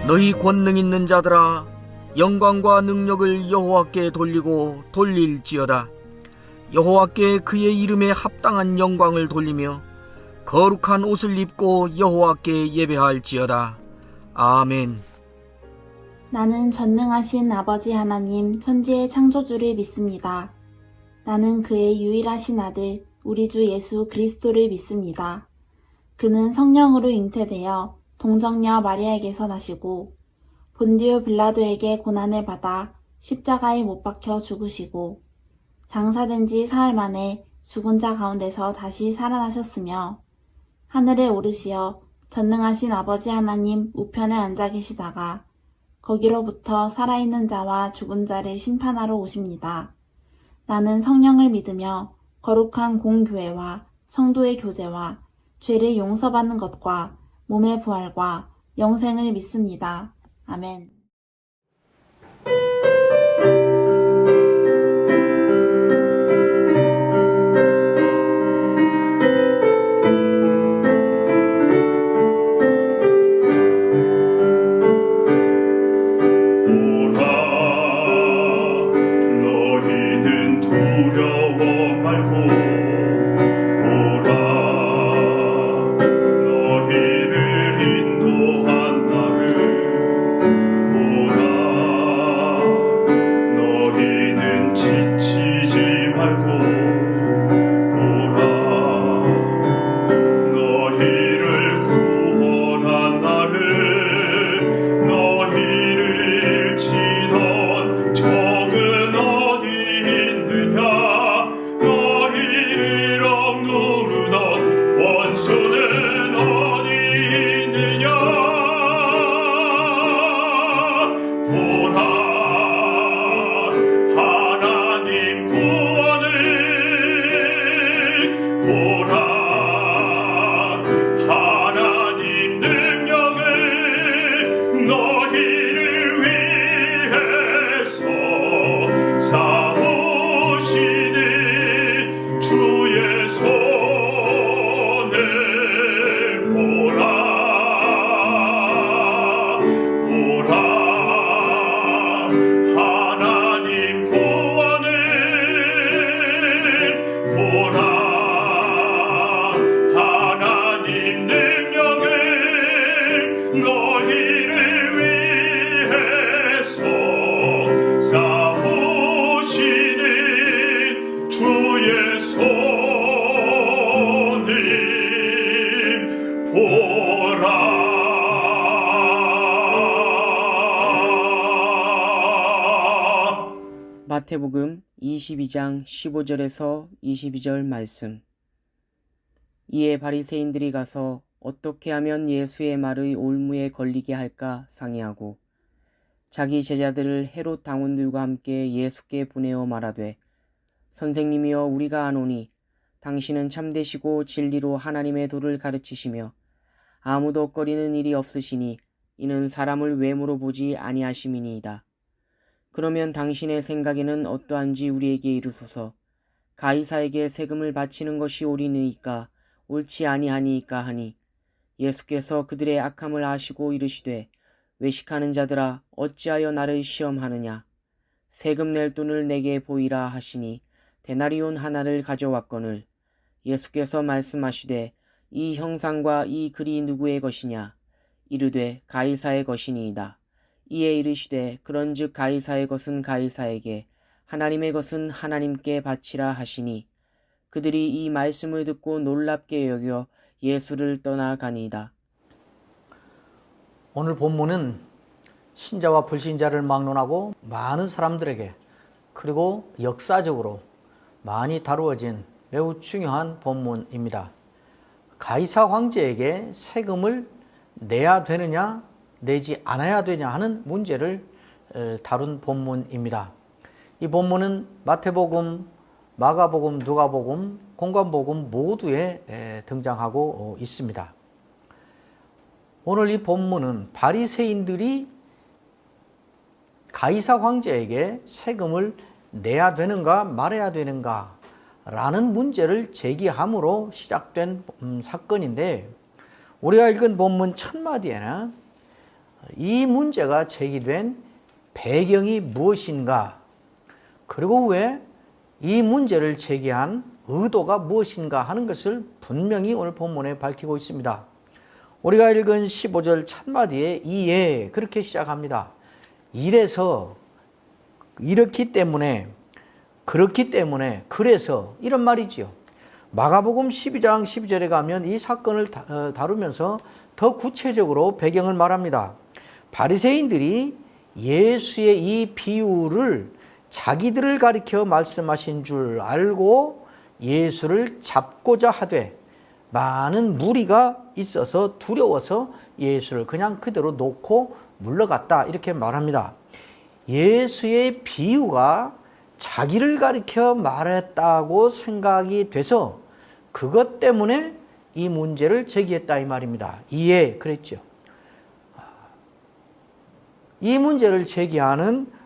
너희 권능 있는 자들아, 영광과 능력을 여호와께 돌리고 돌릴지어다. 여호와께 그의 이름에 합당한 영광을 돌리며 거룩한 옷을 입고 여호와께 예배할지어다. 아멘. 나는 전능하신 아버지 하나님 천지의 창조주를 믿습니다. 나는 그의 유일하신 아들 우리 주 예수 그리스도를 믿습니다. 그는 성령으로 잉태되어 동정녀 마리아에게서 나시고 본디오 빌라도에게 고난을 받아 십자가에 못 박혀 죽으시고 장사된 지 사흘 만에 죽은 자 가운데서 다시 살아나셨으며 하늘에 오르시어 전능하신 아버지 하나님 우편에 앉아 계시다가 거기로부터 살아있는 자와 죽은 자를 심판하러 오십니다. 나는 성령을 믿으며 거룩한 공교회와 성도의 교제와 죄를 용서받는 것과 몸의 부활과 영생을 믿습니다. 아멘. 마태복음 22장 15절에서 22절 말씀. 이에 바리새인들이 가서 어떻게 하면 예수의 말의 올무에 걸리게 할까 상의하고 자기 제자들을 헤롯 당원들과 함께 예수께 보내어 말하되, 선생님이여, 우리가 아노니 당신은 참되시고 진리로 하나님의 도를 가르치시며 아무도 꺼리는 일이 없으시니 이는 사람을 외모로 보지 아니하심이니이다. 그러면 당신의 생각에는 어떠한지 우리에게 이르소서. 가이사에게 세금을 바치는 것이 옳으니까 옳지 아니하니까 하니, 예수께서 그들의 악함을 아시고 이르시되, 외식하는 자들아, 어찌하여 나를 시험하느냐. 세금 낼 돈을 내게 보이라 하시니 데나리온 하나를 가져왔거늘, 예수께서 말씀하시되, 이 형상과 이 글이 누구의 것이냐. 이르되 가이사의 것이니이다. 이에 이르시되, 그런즉 가이사의 것은 가이사에게, 하나님의 것은 하나님께 바치라 하시니, 그들이 이 말씀을 듣고 놀랍게 여겨 예수를 떠나가니이다. 오늘 본문은 신자와 불신자를 막론하고 많은 사람들에게, 그리고 역사적으로 많이 다루어진 매우 중요한 본문입니다. 가이사 황제에게 세금을 내야 되느냐 내지 않아야 되냐 하는 문제를 다룬 본문입니다. 이 본문은 마태복음, 마가복음, 누가복음, 공관복음 모두에 등장하고 있습니다. 오늘 이 본문은 바리새인들이 가이사 황제에게 세금을 내야 되는가 말아야 되는가 라는 문제를 제기함으로 시작된 사건인데, 우리가 읽은 본문 첫 마디에는 이 문제가 제기된 배경이 무엇인가, 그리고 왜 이 문제를 제기한 의도가 무엇인가 하는 것을 분명히 오늘 본문에 밝히고 있습니다. 우리가 읽은 15절 첫마디에 이에 그렇게 시작합니다. 이래서, 이렇기 때문에, 그렇기 때문에, 그래서, 이런 말이지요. 마가복음 12장 12절에 가면 이 사건을 다루면서 더 구체적으로 배경을 말합니다. 바리새인들이 예수의 이 비유를 자기들을 가리켜 말씀하신 줄 알고 예수를 잡고자 하되 많은 무리가 있어서 두려워서 예수를 그냥 그대로 놓고 물러갔다, 이렇게 말합니다. 예수의 비유가 자기를 가리켜 말했다고 생각이 돼서 그것 때문에 이 문제를 제기했다, 이 말입니다. 이에 그랬죠. 이 문제를 제기하는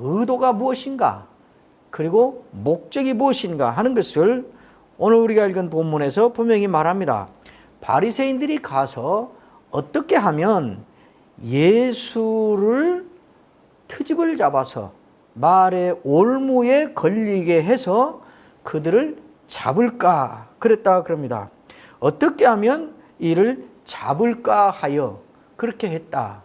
의도가 무엇인가, 그리고 목적이 무엇인가 하는 것을 오늘 우리가 읽은 본문에서 분명히 말합니다. 바리새인들이 가서 어떻게 하면 예수를 트집을 잡아서 말의 올무에 걸리게 해서 그들을 잡을까 그랬다 그럽니다. 어떻게 하면 이를 잡을까 하여 그렇게 했다.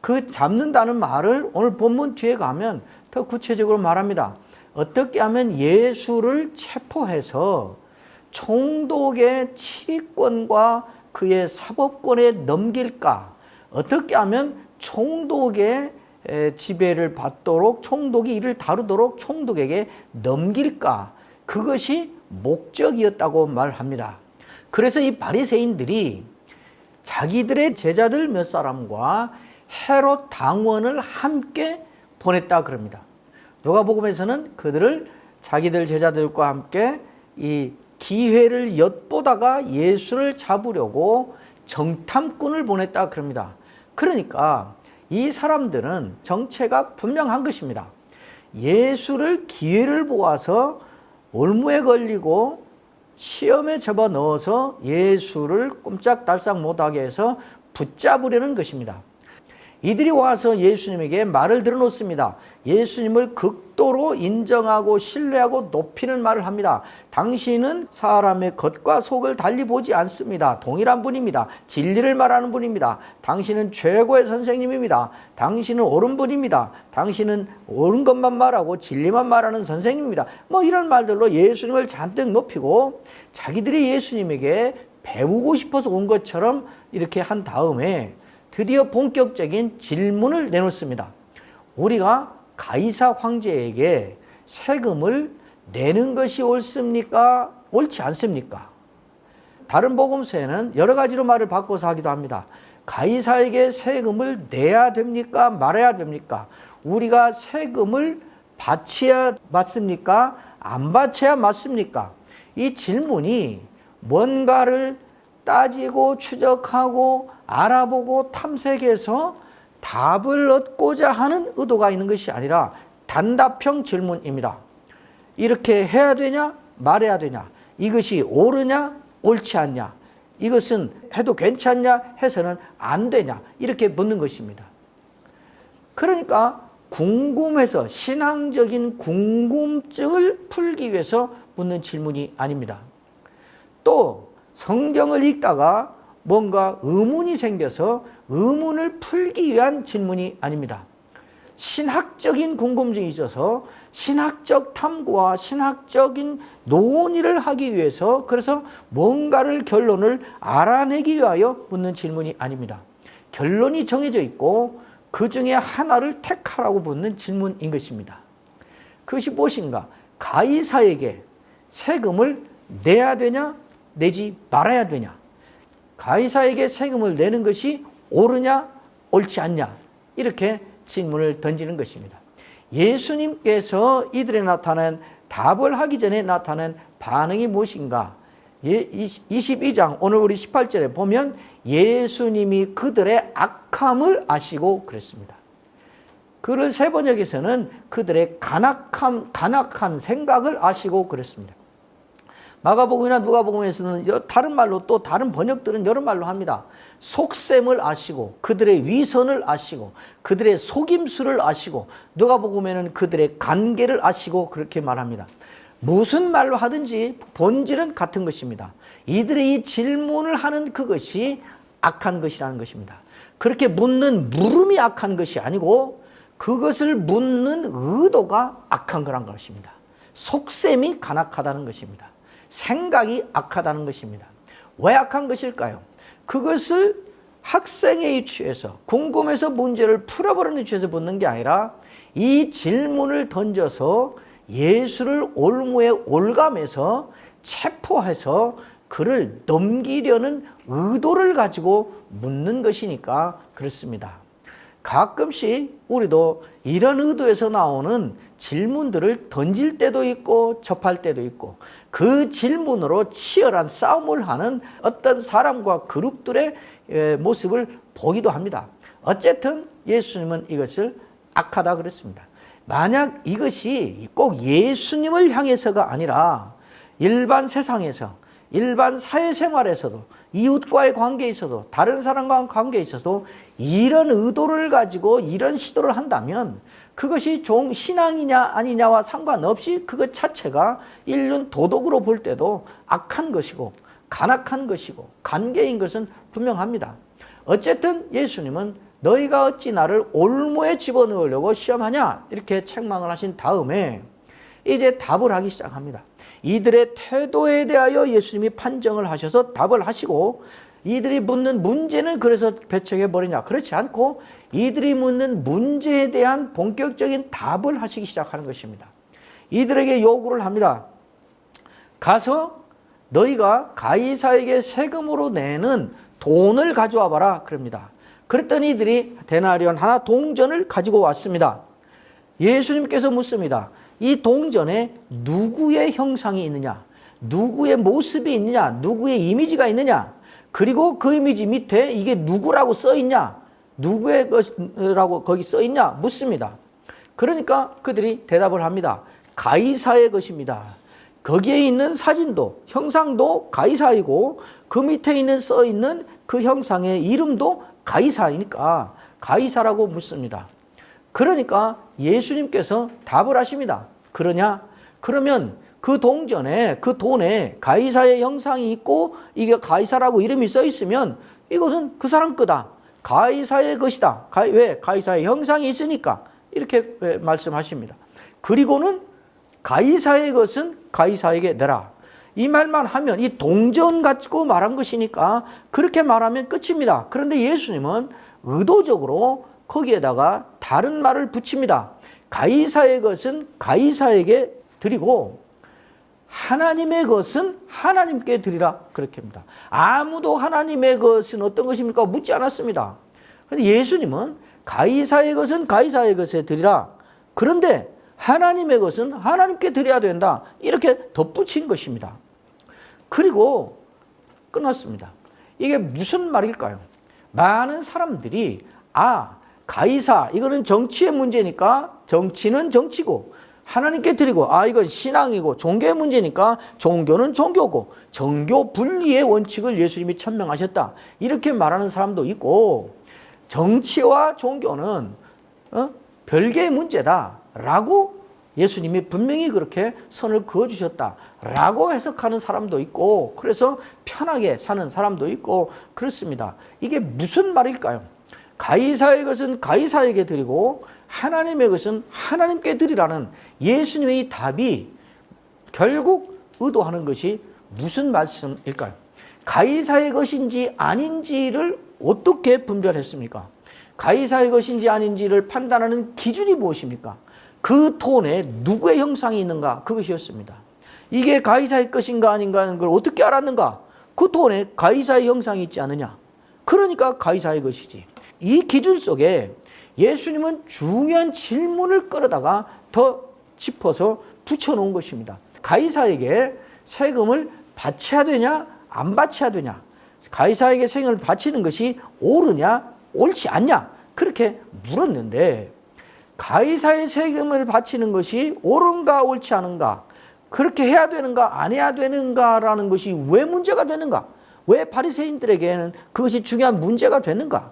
그 잡는다는 말을 오늘 본문 뒤에 가면 더 구체적으로 말합니다. 어떻게 하면 예수를 체포해서 총독의 치리권과 그의 사법권에 넘길까? 어떻게 하면 총독의 지배를 받도록, 총독이 이를 다루도록 총독에게 넘길까? 그것이 목적이었다고 말합니다. 그래서 이 바리새인들이 자기들의 제자들 몇 사람과 헤롯 당원을 함께 보냈다 그럽니다. 누가복음에서는 그들을 자기들 제자들과 함께 이 기회를 엿보다가 예수를 잡으려고 정탐꾼을 보냈다 그럽니다. 그러니까 이 사람들은 정체가 분명한 것입니다. 예수를 기회를 보아서 올무에 걸리고 시험에 집어넣어서 예수를 꼼짝달싹 못하게 해서 붙잡으려는 것입니다. 이들이 와서 예수님에게 말을 들어놓습니다. 예수님을 극도로 인정하고 신뢰하고 높이는 말을 합니다. 당신은 사람의 겉과 속을 달리 보지 않습니다. 동일한 분입니다. 진리를 말하는 분입니다. 당신은 최고의 선생님입니다. 당신은 옳은 분입니다. 당신은 옳은 것만 말하고 진리만 말하는 선생님입니다. 뭐 이런 말들로 예수님을 잔뜩 높이고 자기들이 예수님에게 배우고 싶어서 온 것처럼 이렇게 한 다음에 드디어 본격적인 질문을 내놓습니다. 우리가 가이사 황제에게 세금을 내는 것이 옳습니까? 옳지 않습니까? 다른 복음서에는 여러 가지로 말을 바꿔서 하기도 합니다. 가이사에게 세금을 내야 됩니까? 말아야 됩니까? 우리가 세금을 바쳐야 맞습니까? 안 바쳐야 맞습니까? 이 질문이 뭔가를 따지고 추적하고 알아보고 탐색해서 답을 얻고자 하는 의도가 있는 것이 아니라 단답형 질문입니다. 이렇게 해야 되냐? 말해야 되냐? 이것이 옳으냐? 옳지 않냐? 이것은 해도 괜찮냐? 해서는 안 되냐? 이렇게 묻는 것입니다. 그러니까 궁금해서 신앙적인 궁금증을 풀기 위해서 묻는 질문이 아닙니다. 또 성경을 읽다가 뭔가 의문이 생겨서 의문을 풀기 위한 질문이 아닙니다. 신학적인 궁금증이 있어서 신학적 탐구와 신학적인 논의를 하기 위해서 그래서 뭔가를 결론을 알아내기 위하여 묻는 질문이 아닙니다. 결론이 정해져 있고 그 중에 하나를 택하라고 묻는 질문인 것입니다. 그것이 무엇인가? 가이사에게 세금을 내야 되냐? 내지 말아야 되냐? 가이사에게 세금을 내는 것이 옳으냐? 옳지 않냐? 이렇게 질문을 던지는 것입니다. 예수님께서 이들에 나타난 답을 하기 전에 나타난 반응이 무엇인가? 22장 오늘 우리 18절에 보면 예수님이 그들의 악함을 아시고 그랬습니다. 그를 세 번역에서는 그들의 간악한 생각을 아시고 그랬습니다. 마가복음이나 누가복음에서는 다른 말로, 또 다른 번역들은 여러 말로 합니다. 속셈을 아시고 그들의 위선을 아시고 그들의 속임수를 아시고, 누가복음에는 그들의 관계를 아시고 그렇게 말합니다. 무슨 말로 하든지 본질은 같은 것입니다. 이들의 이 질문을 하는 그것이 악한 것이라는 것입니다. 그렇게 묻는 물음이 악한 것이 아니고 그것을 묻는 의도가 악한 거란 것입니다. 속셈이 간악하다는 것입니다. 생각이 악하다는 것입니다. 왜 악한 것일까요? 그것을 학생의 위치에서, 궁금해서 문제를 풀어보는 위치에서 묻는 게 아니라 이 질문을 던져서 예수를 올무에 올감해서 체포해서 그를 넘기려는 의도를 가지고 묻는 것이니까 그렇습니다. 가끔씩 우리도 이런 의도에서 나오는 질문들을 던질 때도 있고 접할 때도 있고, 그 질문으로 치열한 싸움을 하는 어떤 사람과 그룹들의 모습을 보기도 합니다. 어쨌든 예수님은 이것을 악하다 그랬습니다. 만약 이것이 꼭 예수님을 향해서가 아니라 일반 세상에서, 일반 사회생활에서도, 이웃과의 관계에 있어도, 다른 사람과의 관계에 있어도 이런 의도를 가지고 이런 시도를 한다면 그것이 신앙이냐 아니냐와 상관없이 그것 자체가 인륜 도덕으로 볼 때도 악한 것이고 간악한 것이고 관계인 것은 분명합니다. 어쨌든 예수님은 너희가 어찌 나를 올무에 집어넣으려고 시험하냐, 이렇게 책망을 하신 다음에 이제 답을 하기 시작합니다. 이들의 태도에 대하여 예수님이 판정을 하셔서 답을 하시고, 이들이 묻는 문제는 그래서 배척해버리냐, 그렇지 않고 이들이 묻는 문제에 대한 본격적인 답을 하시기 시작하는 것입니다. 이들에게 요구를 합니다. 가서 너희가 가이사에게 세금으로 내는 돈을 가져와 봐라 그럽니다. 그랬더니 이들이 데나리온 하나 동전을 가지고 왔습니다. 예수님께서 묻습니다. 이 동전에 누구의 형상이 있느냐, 누구의 모습이 있느냐, 누구의 이미지가 있느냐, 그리고 그 이미지 밑에 이게 누구라고 써있냐, 누구의 것이라고 거기 써있냐 묻습니다. 그러니까 그들이 대답을 합니다. 가이사의 것입니다. 거기에 있는 사진도, 형상도 가이사이고 그 밑에 있는 써있는 그 형상의 이름도 가이사이니까 가이사라고 묻습니다. 그러니까 예수님께서 답을 하십니다. 그러냐? 그러면 그 동전에, 그 돈에 가이사의 형상이 있고 이게 가이사라고 이름이 써 있으면 이것은 그 사람 거다. 가이사의 것이다. 왜? 가이사의 형상이 있으니까. 이렇게 말씀하십니다. 그리고는 가이사의 것은 가이사에게 내라. 이 말만 하면, 이 동전 가지고 말한 것이니까 그렇게 말하면 끝입니다. 그런데 예수님은 의도적으로 거기에다가 다른 말을 붙입니다. 가이사의 것은 가이사에게 드리고 하나님의 것은 하나님께 드리라, 그렇게 합니다. 아무도 하나님의 것은 어떤 것입니까? 묻지 않았습니다. 그런데 예수님은 가이사의 것은 가이사의 것에 드리라. 그런데 하나님의 것은 하나님께 드려야 된다. 이렇게 덧붙인 것입니다. 그리고 끝났습니다. 이게 무슨 말일까요? 많은 사람들이 가이사, 이거는 정치의 문제니까 정치는 정치고, 하나님께 드리고, 이건 신앙이고 종교의 문제니까 종교는 종교고, 정교 분리의 원칙을 예수님이 천명하셨다, 이렇게 말하는 사람도 있고, 정치와 종교는 별개의 문제다라고 예수님이 분명히 그렇게 선을 그어주셨다라고 해석하는 사람도 있고, 그래서 편하게 사는 사람도 있고 그렇습니다. 이게 무슨 말일까요? 가이사의 것은 가이사에게 드리고 하나님의 것은 하나님께 드리라는 예수님의 이 답이 결국 의도하는 것이 무슨 말씀일까요? 가이사의 것인지 아닌지를 어떻게 분별했습니까? 가이사의 것인지 아닌지를 판단하는 기준이 무엇입니까? 그 돈에 누구의 형상이 있는가, 그것이었습니다. 이게 가이사의 것인가 아닌가 하는 걸 어떻게 알았는가? 그 돈에 가이사의 형상이 있지 않느냐, 그러니까 가이사의 것이지. 이 기준 속에 예수님은 중요한 질문을 끌어다가 더 짚어서 붙여놓은 것입니다. 가이사에게 세금을 바쳐야 되냐 안 바쳐야 되냐, 가이사에게 세금을 바치는 것이 옳으냐 옳지 않냐, 그렇게 물었는데 가이사의 세금을 바치는 것이 옳은가 옳지 않은가, 그렇게 해야 되는가 안 해야 되는가라는 것이 왜 문제가 되는가? 왜 바리새인들에게는 그것이 중요한 문제가 되는가?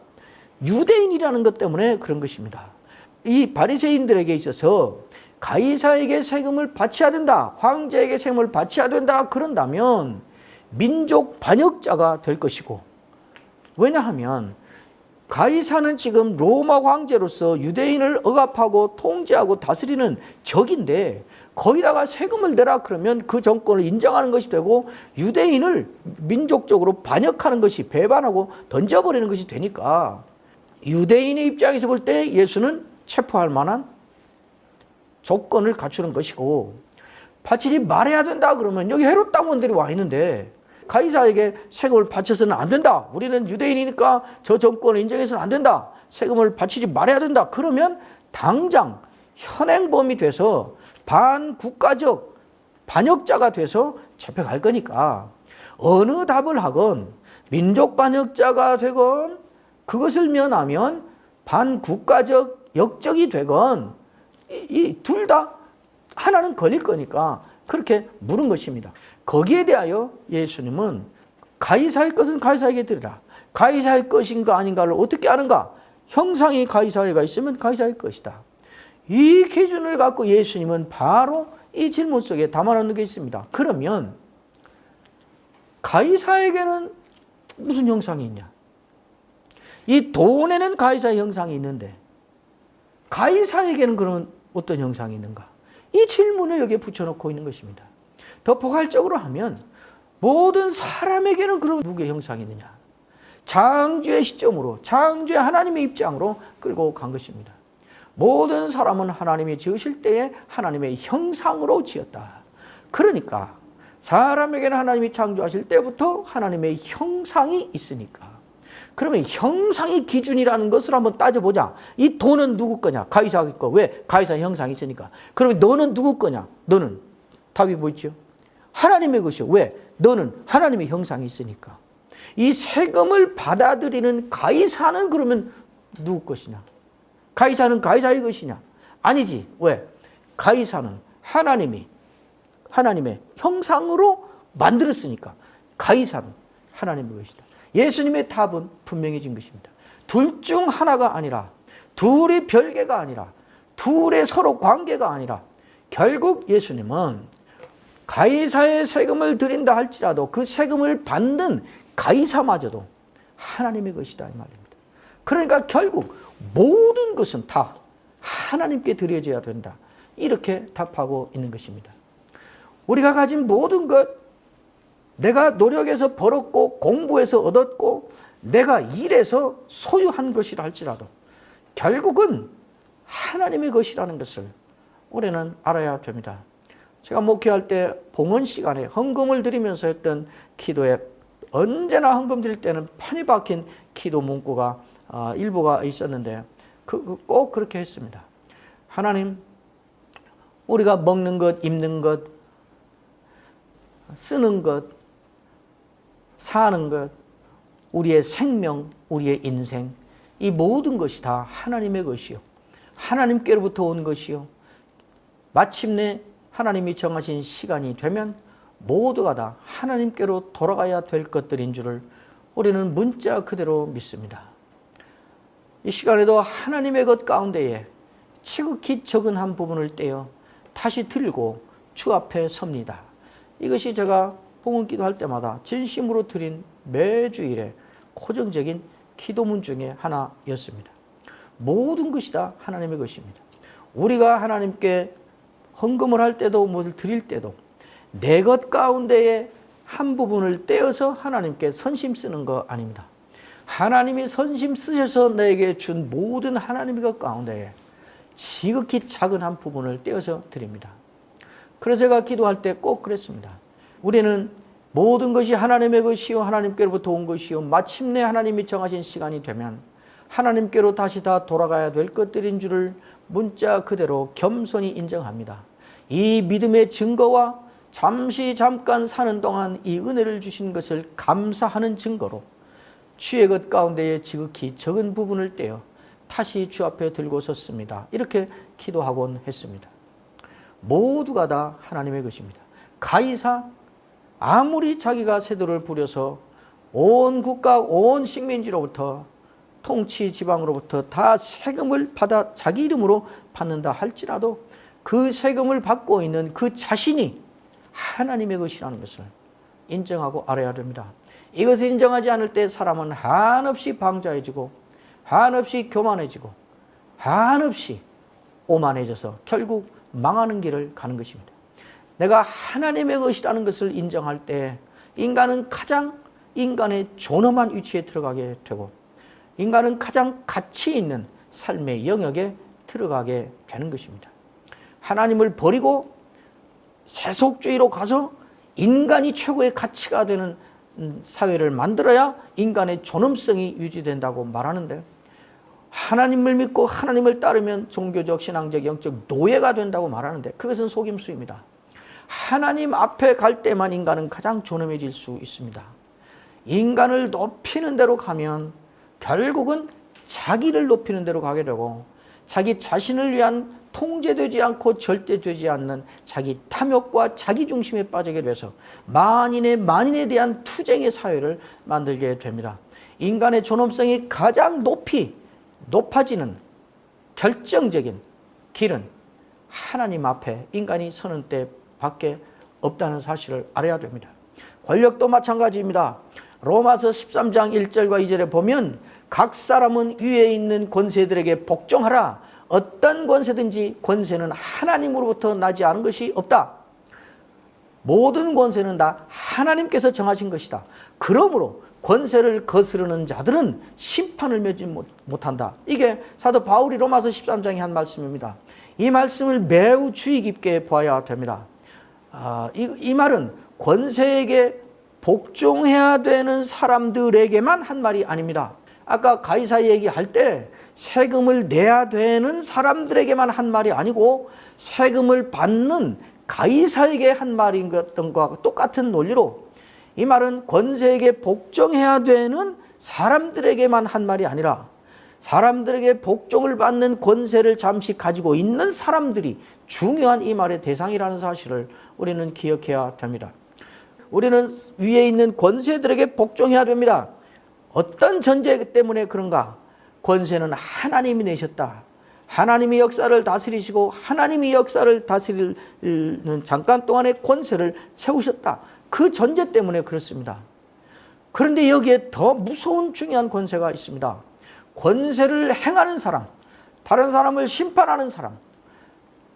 유대인이라는 것 때문에 그런 것입니다. 이 바리새인들에게 있어서 가이사에게 세금을 바쳐야 된다, 황제에게 세금을 바쳐야 된다 그런다면 민족 반역자가 될 것이고, 왜냐하면 가이사는 지금 로마 황제로서 유대인을 억압하고 통제하고 다스리는 적인데 거기다가 세금을 내라 그러면 그 정권을 인정하는 것이 되고 유대인을 민족적으로 반역하는 것이, 배반하고 던져버리는 것이 되니까 유대인의 입장에서 볼 때 예수는 체포할 만한 조건을 갖추는 것이고, 바치지 말아야 된다 그러면 여기 헤롯 당원들이 와 있는데 가이사에게 세금을 바쳐서는 안 된다, 우리는 유대인이니까 저 정권을 인정해서는 안 된다, 세금을 바치지 말아야 된다 그러면 당장 현행범이 돼서 반국가적 반역자가 돼서 잡혀갈 거니까 어느 답을 하건 민족 반역자가 되건 그것을 면하면 반국가적 역적이 되건 이 둘 다 하나는 걸릴 거니까 그렇게 물은 것입니다. 거기에 대하여 예수님은 가이사의 것은 가이사에게 드리라. 가이사의 것인가 아닌가를 어떻게 아는가? 형상이 가이사에게 있으면 가이사의 것이다. 이 기준을 갖고 예수님은 바로 이 질문 속에 담아놓는 게 있습니다. 그러면 가이사에게는 무슨 형상이 있냐? 이 돈에는 가이사의 형상이 있는데 가이사에게는 그런 어떤 형상이 있는가? 이 질문을 여기에 붙여놓고 있는 것입니다. 더 포괄적으로 하면 모든 사람에게는 그런 누구의 형상이 있느냐? 창조의 시점으로, 창조의 하나님의 입장으로 끌고 간 것입니다. 모든 사람은 하나님이 지으실 때에 하나님의 형상으로 지었다. 그러니까 사람에게는 하나님이 창조하실 때부터 하나님의 형상이 있으니까, 그러면 형상이 기준이라는 것을 한번 따져보자. 이 돈은 누구 거냐? 가이사 거. 왜? 가이사 형상이 있으니까. 그러면 너는 누구 거냐? 너는 답이 뭐죠? 하나님의 것이요. 왜? 너는 하나님의 형상이 있으니까. 이 세금을 받아들이는 가이사는 그러면 누구 것이냐? 가이사는 가이사의 것이냐? 아니지. 왜? 가이사는 하나님의 형상으로 만들었으니까 가이사는 하나님의 것이다. 예수님의 답은 분명해진 것입니다. 둘 중 하나가 아니라, 둘이 별개가 아니라, 둘의 서로 관계가 아니라 결국 예수님은 가이사의 세금을 드린다 할지라도 그 세금을 받는 가이사마저도 하나님의 것이다 이 말입니다. 그러니까 결국 모든 것은 다 하나님께 드려져야 된다, 이렇게 답하고 있는 것입니다. 우리가 가진 모든 것, 내가 노력해서 벌었고 공부해서 얻었고 내가 일해서 소유한 것이라 할지라도 결국은 하나님의 것이라는 것을 우리는 알아야 됩니다. 제가 목회할 때 봉헌 시간에 헌금을 드리면서 했던 기도에 언제나 헌금 드릴 때는 판이 박힌 기도 문구가 일부가 있었는데 꼭 그렇게 했습니다. 하나님, 우리가 먹는 것, 입는 것, 쓰는 것, 사는 것, 우리의 생명, 우리의 인생, 이 모든 것이 다 하나님의 것이요, 하나님께로부터 온 것이요, 마침내 하나님이 정하신 시간이 되면 모두가 다 하나님께로 돌아가야 될 것들인 줄을 우리는 문자 그대로 믿습니다. 이 시간에도 하나님의 것 가운데에 지극히 적은 한 부분을 떼어 다시 들고 주 앞에 섭니다. 이것이 제가 봉헌 기도할 때마다 진심으로 드린 매주일의 고정적인 기도문 중에 하나였습니다. 모든 것이 다 하나님의 것입니다. 우리가 하나님께 헌금을 할 때도 무엇을 드릴 때도 내 것 가운데에 한 부분을 떼어서 하나님께 선심 쓰는 거 아닙니다. 하나님이 선심 쓰셔서 내게 준 모든 하나님의 것 가운데에 지극히 작은 한 부분을 떼어서 드립니다. 그래서 제가 기도할 때 꼭 그랬습니다. 우리는 모든 것이 하나님의 것이요, 하나님께로부터 온 것이요, 마침내 하나님이 정하신 시간이 되면 하나님께로 다시 다 돌아가야 될 것들인 줄을 문자 그대로 겸손히 인정합니다. 이 믿음의 증거와 잠깐 사는 동안 이 은혜를 주신 것을 감사하는 증거로 주의 것 가운데에 지극히 적은 부분을 떼어 다시 주 앞에 들고 섰습니다. 이렇게 기도하곤 했습니다. 모두가 다 하나님의 것입니다. 가이사, 아무리 자기가 세도를 부려서 온 국가, 온 식민지로부터 통치 지방으로부터 다 세금을 받아 자기 이름으로 받는다 할지라도 그 세금을 받고 있는 그 자신이 하나님의 것이라는 것을 인정하고 알아야 됩니다. 이것을 인정하지 않을 때 사람은 한없이 방자해지고 한없이 교만해지고 한없이 오만해져서 결국 망하는 길을 가는 것입니다. 내가 하나님의 것이라는 것을 인정할 때 인간은 가장 인간의 존엄한 위치에 들어가게 되고 인간은 가장 가치 있는 삶의 영역에 들어가게 되는 것입니다. 하나님을 버리고 세속주의로 가서 인간이 최고의 가치가 되는 사회를 만들어야 인간의 존엄성이 유지된다고 말하는데 하나님을 믿고 하나님을 따르면 종교적, 신앙적, 영적 노예가 된다고 말하는데 그것은 속임수입니다. 하나님 앞에 갈 때만 인간은 가장 존엄해질 수 있습니다. 인간을 높이는 대로 가면 결국은 자기를 높이는 대로 가게 되고 자기 자신을 위한 통제되지 않고 절대되지 않는 자기 탐욕과 자기 중심에 빠지게 돼서 만인에 대한 투쟁의 사회를 만들게 됩니다. 인간의 존엄성이 가장 높아지는 결정적인 길은 하나님 앞에 인간이 서는 때 밖에 없다는 사실을 알아야 됩니다. 권력도 마찬가지입니다. 로마서 13장 1절과 2절에 보면 각 사람은 위에 있는 권세들에게 복종하라. 어떤 권세든지 권세는 하나님으로부터 나지 않은 것이 없다. 모든 권세는 다 하나님께서 정하신 것이다. 그러므로 권세를 거스르는 자들은 심판을 맺지 못한다. 이게 사도 바울이 로마서 13장에 한 말씀입니다. 이 말씀을 매우 주의 깊게 보아야 됩니다. 이 말은 권세에게 복종해야 되는 사람들에게만 한 말이 아닙니다. 아까 가이사 얘기할 때 세금을 내야 되는 사람들에게만 한 말이 아니고 세금을 받는 가이사에게 한 말인 것과 똑같은 논리로 이 말은 권세에게 복종해야 되는 사람들에게만 한 말이 아니라 사람들에게 복종을 받는 권세를 잠시 가지고 있는 사람들이 중요한 이 말의 대상이라는 사실을 우리는 기억해야 됩니다. 우리는 위에 있는 권세들에게 복종해야 됩니다. 어떤 전제 때문에 그런가? 권세는 하나님이 내셨다. 하나님이 역사를 다스리시고 하나님이 역사를 다스리는 잠깐 동안의 권세를 세우셨다. 그 전제 때문에 그렇습니다. 그런데 여기에 더 무서운 중요한 권세가 있습니다. 권세를 행하는 사람, 다른 사람을 심판하는 사람,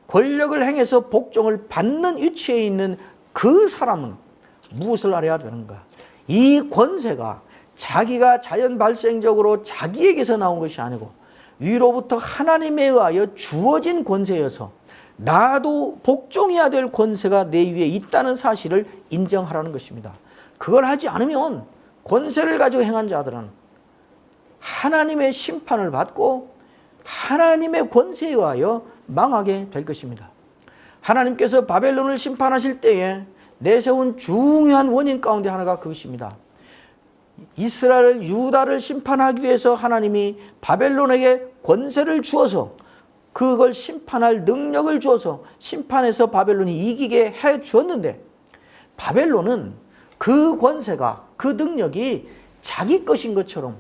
권력을 행해서 복종을 받는 위치에 있는 그 사람은 무엇을 알아야 되는가? 이 권세가 자기가 자연 발생적으로 자기에게서 나온 것이 아니고 위로부터 하나님에 의하여 주어진 권세여서 나도 복종해야 될 권세가 내 위에 있다는 사실을 인정하라는 것입니다. 그걸 하지 않으면 권세를 가지고 행한 자들은 하나님의 심판을 받고 하나님의 권세에 의하여 망하게 될 것입니다. 하나님께서 바벨론을 심판하실 때에 내세운 중요한 원인 가운데 하나가 그것입니다. 이스라엘, 유다를 심판하기 위해서 하나님이 바벨론에게 권세를 주어서 그걸 심판할 능력을 주어서 심판해서 바벨론이 이기게 해 주었는데 바벨론은 그 권세가, 그 능력이 자기 것인 것처럼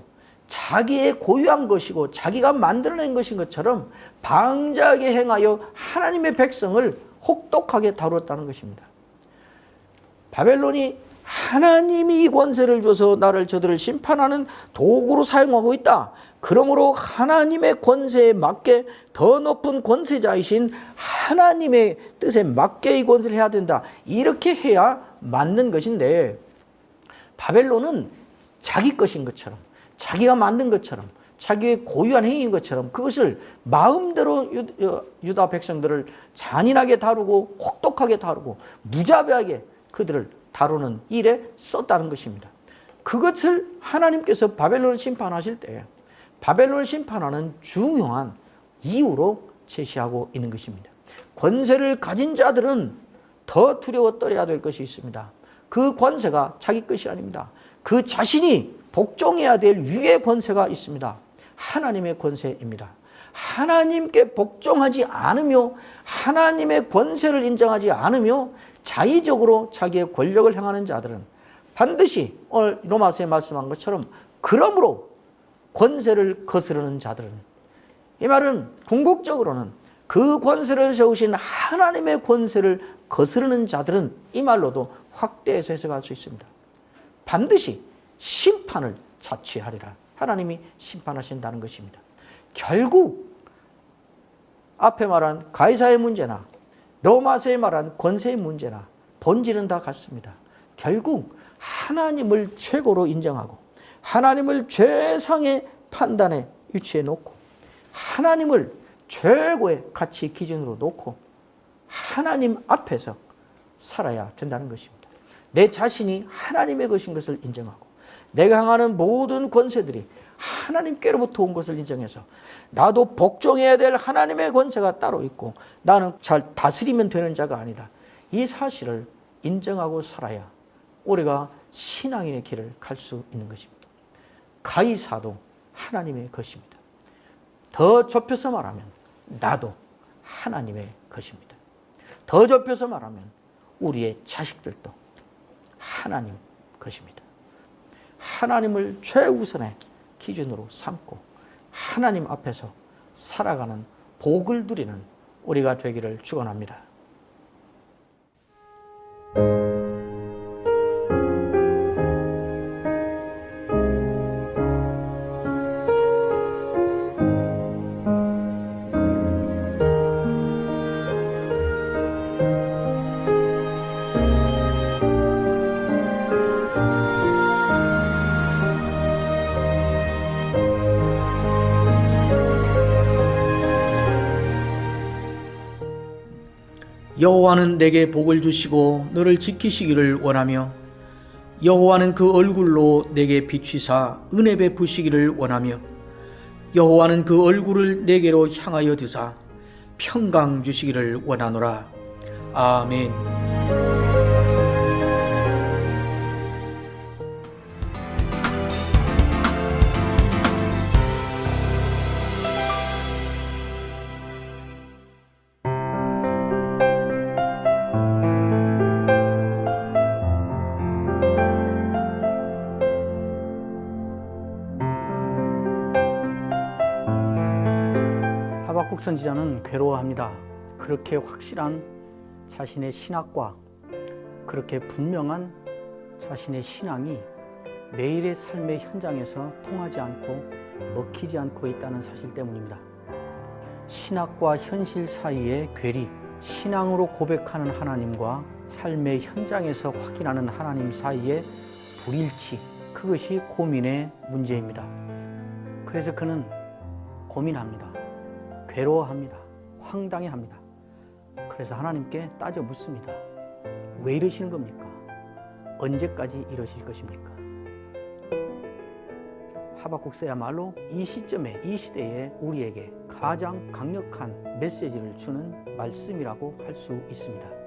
자기의 고유한 것이고 자기가 만들어낸 것인 것처럼 방자하게 행하여 하나님의 백성을 혹독하게 다루었다는 것입니다. 바벨론이 하나님이 이 권세를 줘서 나를 저들을 심판하는 도구로 사용하고 있다. 그러므로 하나님의 권세에 맞게 더 높은 권세자이신 하나님의 뜻에 맞게 이 권세를 해야 된다. 이렇게 해야 맞는 것인데 바벨론은 자기 것인 것처럼 자기가 만든 것처럼 자기의 고유한 행위인 것처럼 그것을 마음대로 유다 백성들을 잔인하게 다루고 혹독하게 다루고 무자비하게 그들을 다루는 일에 썼다는 것입니다. 그것을 하나님께서 바벨론을 심판하실 때 바벨론을 심판하는 중요한 이유로 제시하고 있는 것입니다. 권세를 가진 자들은 더 두려워 떨어야 될 것이 있습니다. 그 권세가 자기 것이 아닙니다. 그 자신이 복종해야 될 위의 권세가 있습니다. 하나님의 권세입니다. 하나님께 복종하지 않으며 하나님의 권세를 인정하지 않으며 자의적으로 자기의 권력을 행하는 자들은 반드시 오늘 로마서에 말씀한 것처럼 그러므로 권세를 거스르는 자들은, 이 말은 궁극적으로는 그 권세를 세우신 하나님의 권세를 거스르는 자들은 이 말로도 확대해서 해석할 수 있습니다. 반드시 심판을 자취하리라. 하나님이 심판하신다는 것입니다. 결국 앞에 말한 가이사의 문제나 로마서에 말한 권세의 문제나 본질은 다 같습니다. 결국 하나님을 최고로 인정하고 하나님을 최상의 판단에 위치해 놓고 하나님을 최고의 가치 기준으로 놓고 하나님 앞에서 살아야 된다는 것입니다. 내 자신이 하나님의 것인 것을 인정하고 내가 향하는 모든 권세들이 하나님께로부터 온 것을 인정해서 나도 복종해야 될 하나님의 권세가 따로 있고 나는 잘 다스리면 되는 자가 아니다. 이 사실을 인정하고 살아야 우리가 신앙인의 길을 갈 수 있는 것입니다. 가이사도 하나님의 것입니다. 더 좁혀서 말하면 나도 하나님의 것입니다. 더 좁혀서 말하면 우리의 자식들도 하나님 것입니다. 하나님을 최우선의 기준으로 삼고 하나님 앞에서 살아가는 복을 누리는 우리가 되기를 축원합니다. 여호와는 내게 복을 주시고 너를 지키시기를 원하며 여호와는 그 얼굴로 내게 비추사 은혜 베푸시기를 원하며 여호와는 그 얼굴을 내게로 향하여 드사 평강 주시기를 원하노라. 아멘. 하박국 선지자는 괴로워합니다. 그렇게 확실한 자신의 신학과 그렇게 분명한 자신의 신앙이 매일의 삶의 현장에서 통하지 않고 먹히지 않고 있다는 사실 때문입니다. 신학과 현실 사이의 괴리, 신앙으로 고백하는 하나님과 삶의 현장에서 확인하는 하나님 사이의 불일치, 그것이 고민의 문제입니다. 그래서 그는 고민합니다. 괴로워합니다. 황당해합니다. 그래서 하나님께 따져 묻습니다. 왜 이러시는 겁니까? 언제까지 이러실 것입니까? 하박국서야말로 이 시점에, 이 시대에 우리에게 가장 강력한 메시지를 주는 말씀이라고 할 수 있습니다.